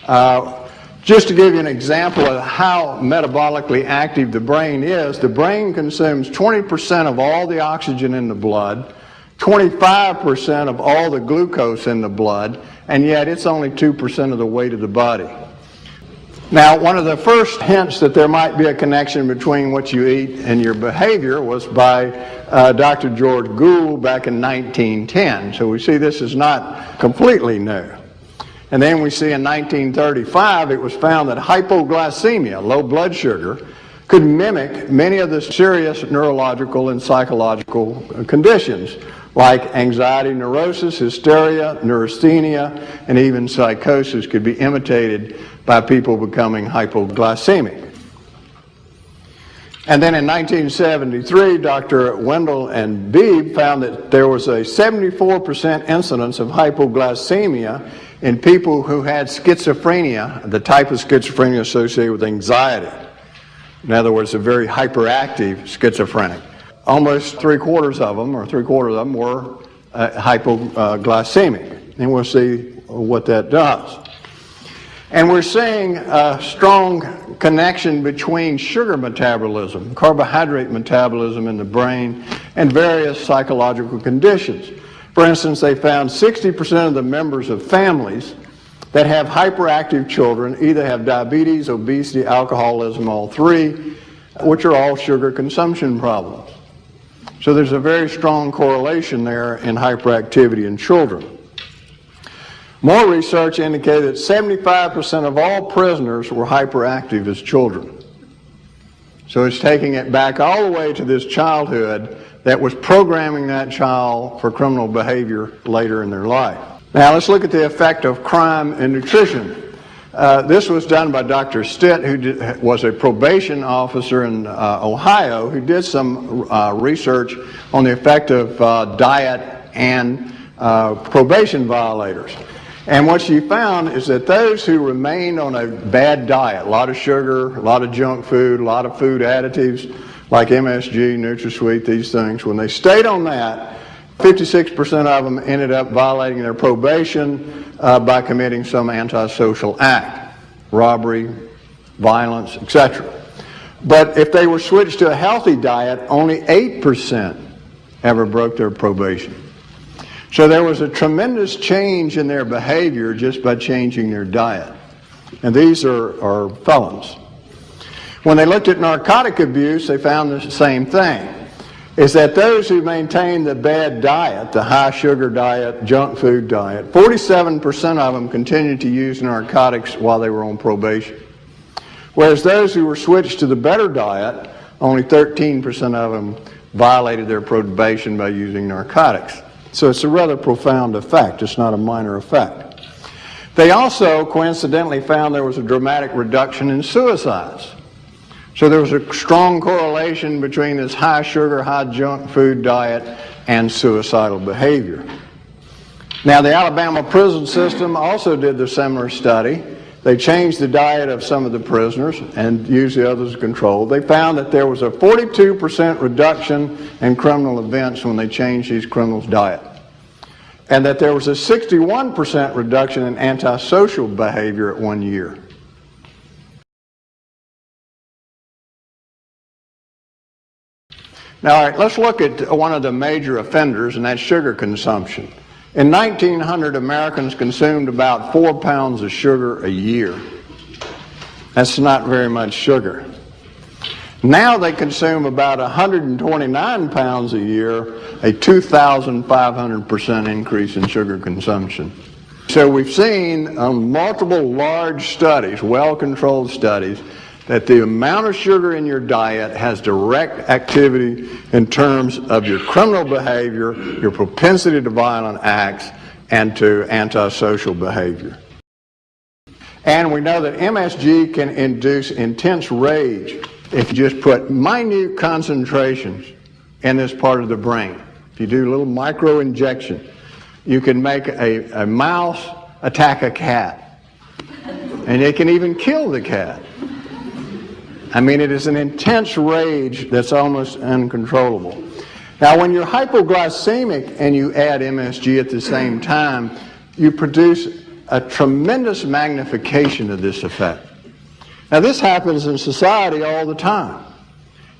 Just to give you an example of how metabolically active the brain is, the brain consumes 20% of all the oxygen in the blood, 25% of all the glucose in the blood, and yet it's only 2% of the weight of the body. Now, one of the first hints that there might be a connection between what you eat and your behavior was by Dr. George Gould back in 1910. So we see this is not completely new. And then we see in 1935 it was found that hypoglycemia, low blood sugar, could mimic many of the serious neurological and psychological conditions like anxiety, neurosis, hysteria, neurasthenia, and even psychosis could be imitated by people becoming hypoglycemic. And then in 1973, Dr. Wendell and Beebe found that there was a 74% incidence of hypoglycemia in people who had schizophrenia, the type of schizophrenia associated with anxiety. In other words, a very hyperactive schizophrenic. Almost three-quarters of them were hypoglycemic. And we'll see what that does. And we're seeing a strong connection between sugar metabolism, carbohydrate metabolism in the brain, and various psychological conditions. For instance, they found 60% of the members of families that have hyperactive children either have diabetes, obesity, alcoholism, all three, which are all sugar consumption problems. So there's a very strong correlation there in hyperactivity in children. More research indicated that 75% of all prisoners were hyperactive as children. So it's taking it back all the way to this childhood that was programming that child for criminal behavior later in their life. Now let's look at the effect of crime and nutrition. This was done by Dr. Stitt, who was a probation officer in Ohio, who did some research on the effect of diet and probation violators. And what she found is that those who remained on a bad diet, a lot of sugar, a lot of junk food, a lot of food additives like MSG, NutraSweet, these things, when they stayed on that, 56% of them ended up violating their probation by committing some antisocial act, robbery, violence, etc. But if they were switched to a healthy diet, only 8% ever broke their probation. So there was a tremendous change in their behavior just by changing their diet. And these are felons. When they looked at narcotic abuse, they found the same thing, is that those who maintained the bad diet, the high sugar diet, junk food diet, 47% of them continued to use narcotics while they were on probation. Whereas those who were switched to the better diet, only 13% of them violated their probation by using narcotics. So it's a rather profound effect. It's not a minor effect. They also coincidentally found there was a dramatic reduction in suicides. So there was a strong correlation between this high sugar, high junk food diet and suicidal behavior. Now the Alabama prison system also did the similar study. They changed the diet of some of the prisoners and used the others as control. They found that there was a 42% reduction in criminal events when they changed these criminals' diet. And that there was a 61% reduction in antisocial behavior at 1 year. Now, all right, let's look at one of the major offenders, and that's sugar consumption. In 1900, Americans consumed about 4 pounds of sugar a year. That's not very much sugar. Now they consume about 129 pounds a year, a 2,500% increase in sugar consumption. So we've seen multiple large studies, well-controlled studies, that the amount of sugar in your diet has direct activity in terms of your criminal behavior, your propensity to violent acts, and to antisocial behavior. And we know that MSG can induce intense rage if you just put minute concentrations in this part of the brain. If you do a little micro injection, you can make a mouse attack a cat. And it can even kill the cat. I mean, it is an intense rage that's almost uncontrollable. Now, when you're hypoglycemic and you add MSG at the same time, you produce a tremendous magnification of this effect. Now, this happens in society all the time.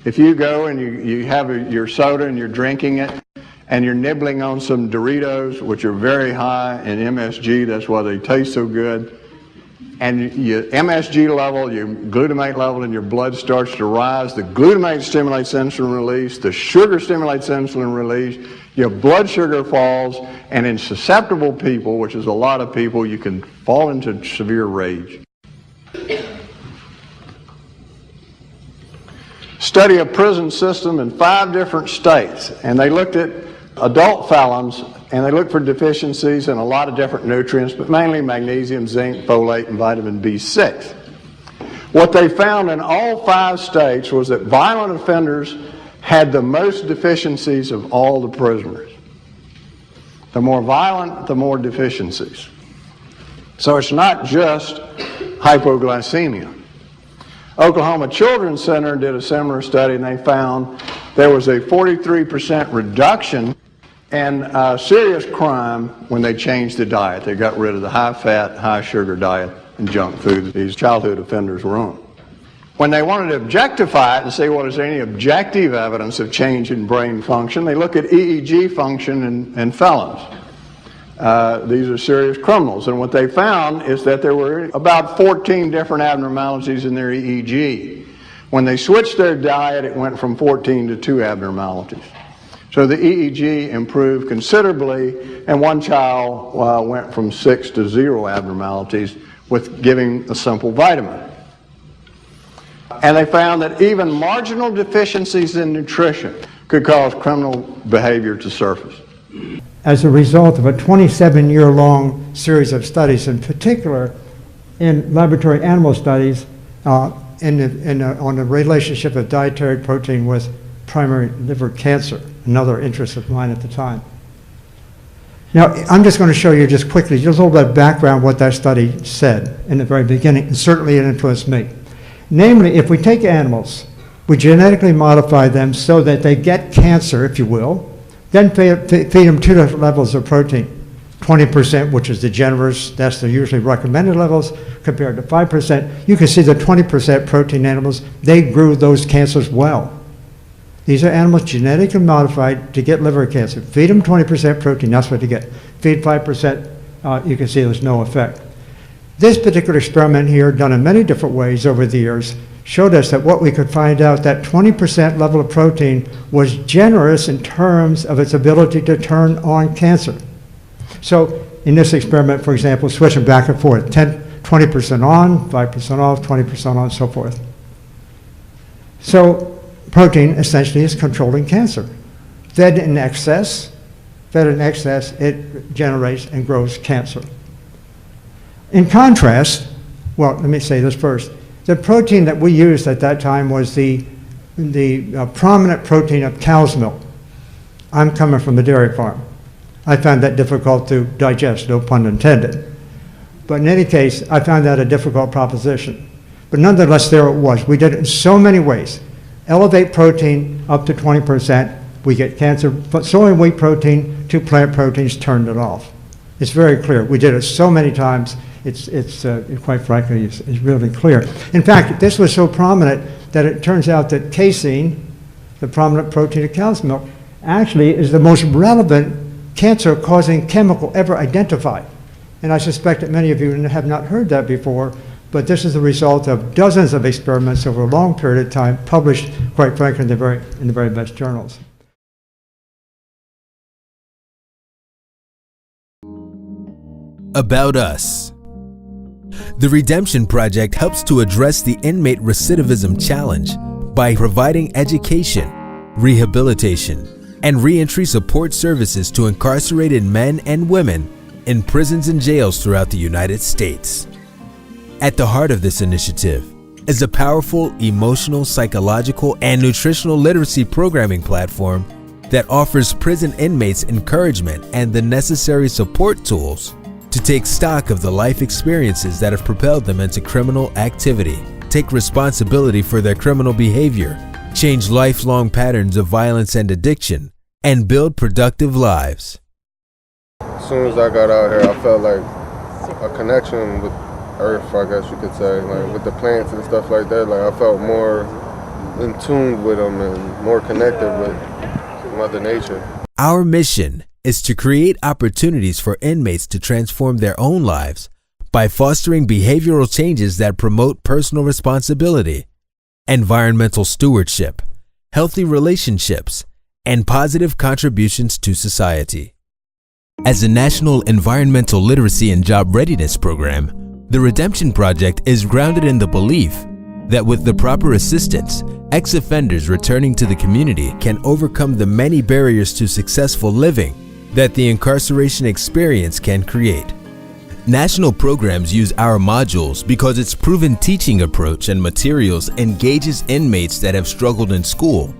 If you go and you have your soda and you're drinking it, and you're nibbling on some Doritos, which are very high in MSG, that's why they taste so good, and your MSG level, your glutamate level in your blood starts to rise. The glutamate stimulates insulin release, the sugar stimulates insulin release, your blood sugar falls, and in susceptible people, which is a lot of people, you can fall into severe rage. Study a prison system in 5 different states, and they looked at adult felons, and they looked for deficiencies in a lot of different nutrients, but mainly magnesium, zinc, folate, and vitamin B6. What they found in all 5 states was that violent offenders had the most deficiencies of all the prisoners. The more violent, the more deficiencies. So it's not just hypoglycemia. Oklahoma Children's Center did a similar study, and they found there was a 43% reduction in serious crime when they changed the diet. They got rid of the high-fat, high-sugar diet and junk food that these childhood offenders were on. When they wanted to objectify it and say, well, is there any objective evidence of change in brain function, they look at EEG function in felons. These are serious criminals, and what they found is that there were about 14 different abnormalities in their EEG. When they switched their diet, it went from 14 to 2 abnormalities. So the EEG improved considerably, and one child went from 6 to 0 abnormalities with giving a simple vitamin. And they found that even marginal deficiencies in nutrition could cause criminal behavior to surface. As a result of a 27-year-long series of studies, in particular in laboratory animal studies on the relationship of dietary protein with primary liver cancer, another interest of mine at the time. Now, I'm just going to show you just quickly, just a little bit of background what that study said in the very beginning, and certainly it influenced me. Namely, if we take animals, we genetically modify them so that they get cancer, if you will, then feed them 2 different levels of protein. 20%, which is the generous, that's the usually recommended levels, compared to 5%. You can see the 20% protein animals, they grew those cancers well. These are animals genetically modified to get liver cancer. Feed them 20% protein, that's what you get. Feed 5%, you can see there's no effect. This particular experiment here, done in many different ways over the years, showed us that what we could find out that 20% level of protein was generous in terms of its ability to turn on cancer. So in this experiment, for example, switching back and forth, 20% on, 5% off, 20% on, so forth. So protein essentially is controlling cancer. Fed in excess, it generates and grows cancer. In contrast, well, let me say this first. The protein that we used at that time was the prominent protein of cow's milk. I'm coming from a dairy farm. I found that difficult to digest, no pun intended. But in any case, I found that a difficult proposition. But nonetheless, there it was. We did it in so many ways. Elevate protein up to 20%, we get cancer. But soy and wheat protein, 2 plant proteins, turned it off. It's very clear. We did it so many times. It's quite frankly, it's really clear. In fact, this was so prominent that it turns out that casein, the prominent protein of cow's milk, actually is the most relevant cancer-causing chemical ever identified. And I suspect that many of you have not heard that before, but this is the result of dozens of experiments over a long period of time, published, quite frankly, in the very best journals. About us. The Redemption Project helps to address the inmate recidivism challenge by providing education, rehabilitation, and reentry support services to incarcerated men and women in prisons and jails throughout the United States. At the heart of this initiative is a powerful emotional, psychological, and nutritional literacy programming platform that offers prison inmates encouragement and the necessary support tools to take stock of the life experiences that have propelled them into criminal activity, take responsibility for their criminal behavior, change lifelong patterns of violence and addiction, and build productive lives. As soon as I got out here, I felt like a connection with Earth, I guess you could say, like with the plants and stuff like that. Like I felt more in tune with them and more connected with Mother Nature. Our mission is to create opportunities for inmates to transform their own lives by fostering behavioral changes that promote personal responsibility, environmental stewardship, healthy relationships, and positive contributions to society. As a national environmental literacy and job readiness program, the Redemption Project is grounded in the belief that with the proper assistance, ex-offenders returning to the community can overcome the many barriers to successful living that the incarceration experience can create. National programs use our modules because its proven teaching approach and materials engages inmates that have struggled in school,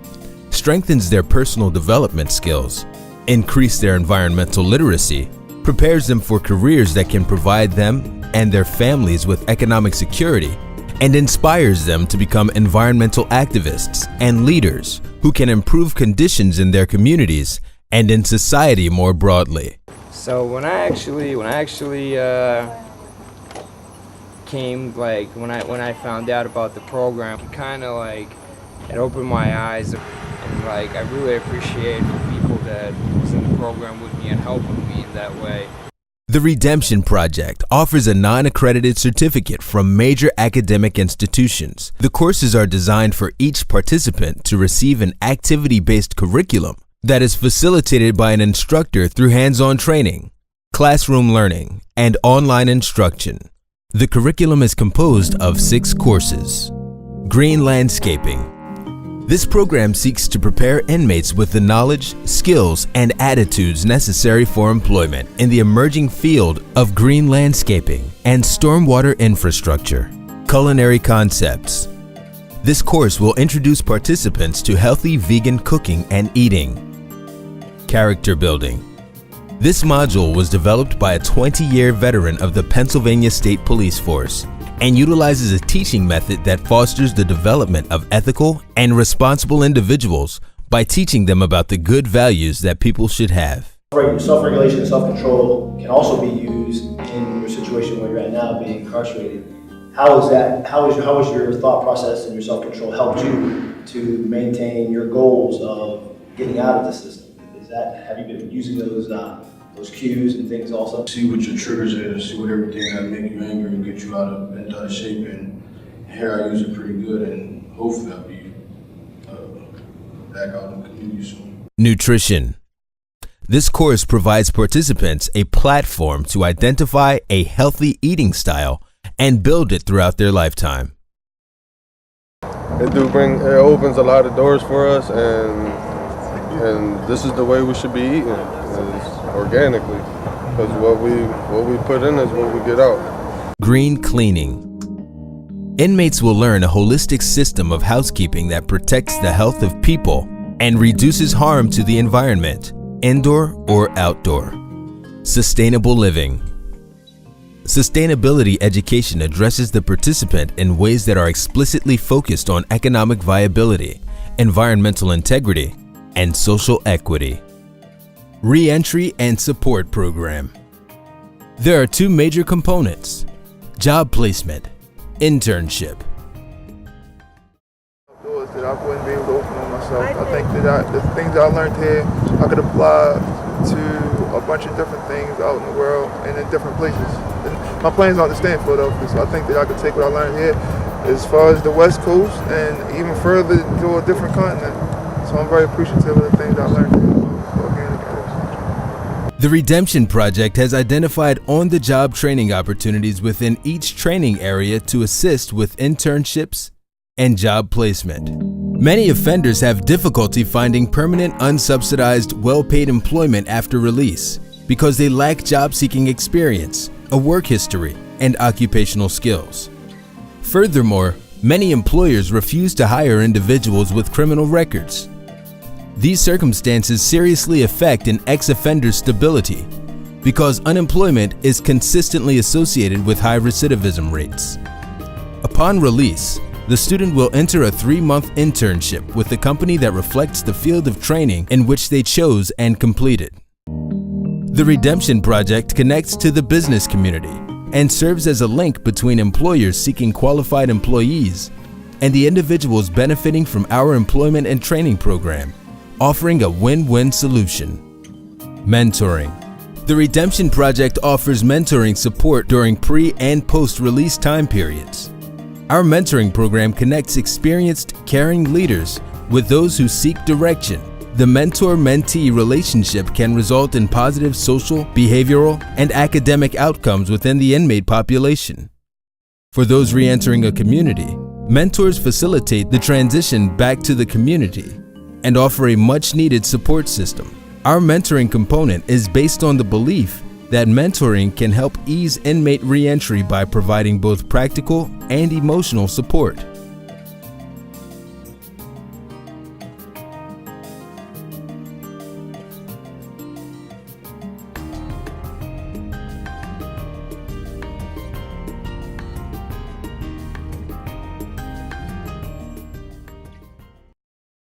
strengthens their personal development skills, increase their environmental literacy, prepares them for careers that can provide them and their families with economic security, and inspires them to become environmental activists and leaders who can improve conditions in their communities and in society more broadly. So when I actually came, like when I found out about the program, it kind of like it opened my eyes, and like I really appreciate the people that was in the program with me and helping me in that way. The Redemption Project offers a non-accredited certificate from major academic institutions. The courses are designed for each participant to receive an activity-based curriculum that is facilitated by an instructor through hands-on training, classroom learning, and online instruction. The curriculum is composed of 6 courses. Green Landscaping. This program seeks to prepare inmates with the knowledge, skills, and attitudes necessary for employment in the emerging field of green landscaping and stormwater infrastructure. Culinary Concepts. This course will introduce participants to healthy vegan cooking and eating. Character Building. This module was developed by a 20-year veteran of the Pennsylvania State Police Force and utilizes a teaching method that fosters the development of ethical and responsible individuals by teaching them about the good values that people should have. Self-regulation and self-control can also be used in your situation where you're at now, being incarcerated. How has your thought process and your self-control helped you to maintain your goals of getting out of the system? Have you been using those cues and things also? See what your triggers is, see what everything that make you angry and get you bent out of shape, and here I use it pretty good, and hopefully I'll be back out in the community soon. Nutrition. This course provides participants a platform to identify a healthy eating style and build it throughout their lifetime. It opens a lot of doors for us, and this is the way we should be eating, is organically, because what we put in is what we get out. Green Cleaning. Inmates will learn a holistic system of housekeeping that protects the health of people and reduces harm to the environment, indoor or outdoor. Sustainable Living. Sustainability education addresses the participant in ways that are explicitly focused on economic viability, environmental integrity, and social equity. Re-entry and Support Program. There are 2 major components: job placement, internship. Doors that I wouldn't be able to open on myself. I think that the things I learned here, I could apply to a bunch of different things out in the world and in different places. And my plans aren't to stay in Philadelphia, so I think that I could take what I learned here as far as the West Coast and even further to a different continent. So I'm very appreciative of the things I learned here. Organic agriculture. The Redemption Project has identified on-the-job training opportunities within each training area to assist with internships and job placement. Many offenders have difficulty finding permanent, unsubsidized, well-paid employment after release because they lack job-seeking experience, a work history, and occupational skills. Furthermore, many employers refuse to hire individuals with criminal records. These circumstances seriously affect an ex-offender's stability because unemployment is consistently associated with high recidivism rates. Upon release, the student will enter a 3-month internship with a company that reflects the field of training in which they chose and completed. The Redemption Project connects to the business community and serves as a link between employers seeking qualified employees and the individuals benefiting from our employment and training program, offering a win-win solution. Mentoring. The Redemption Project offers mentoring support during pre- and post-release time periods. Our mentoring program connects experienced, caring leaders with those who seek direction. The mentor-mentee relationship can result in positive social, behavioral, and academic outcomes within the inmate population. For those re-entering a community, mentors facilitate the transition back to the community and offer a much-needed support system. Our mentoring component is based on the belief that mentoring can help ease inmate re-entry by providing both practical and emotional support.